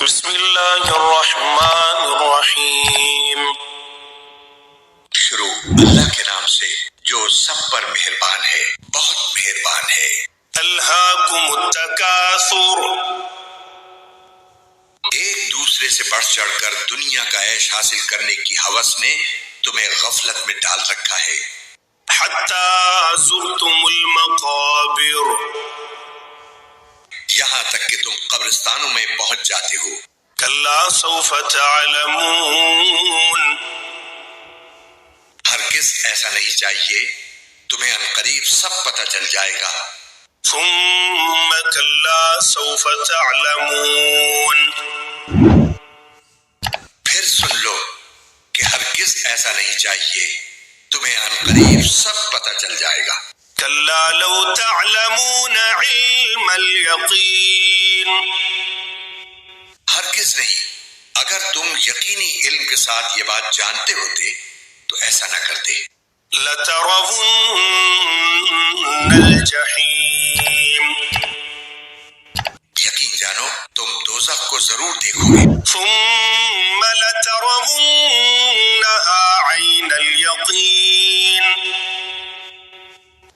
بسم اللہ الرحمن الرحیم۔ شروع اللہ کے نام سے جو سب پر مہربان ہے، بہت مہربان ہے۔ الہاکم التکاثر، ایک دوسرے سے بڑھ چڑھ کر دنیا کا عیش حاصل کرنے کی ہوس نے تمہیں غفلت میں ڈال رکھا ہے، حتی زرتم المقابر، یہاں تک کہ تم قبرستانوں میں پہنچ جاتے ہو۔ کلا سوف تعلمون، ہرگز ایسا نہیں چاہیے، تمہیں عنقریب سب پتہ چل جائے گا۔ ثم کلا سوف تعلمون، پھر سن لو کہ ہرگز ایسا نہیں چاہیے، تمہیں عنقریب سب پتہ چل جائے گا۔ کلا لو تعلمون علم الیقین، ہرگز نہیں، اگر تم یقینی علم کے ساتھ یہ بات جانتے ہوتے تو ایسا نہ کرتے۔ لترون الجحیم، یقین جانو تم دوزخ کو ضرور دیکھو گے۔ ثم لترونها عین الیقین،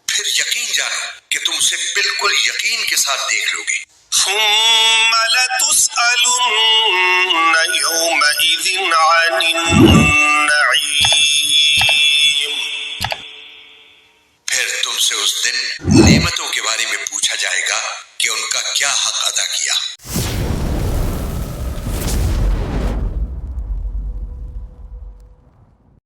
پھر یقین جانو کہ تم اسے بالکل یقین کے ساتھ دیکھ لو گے۔ ثم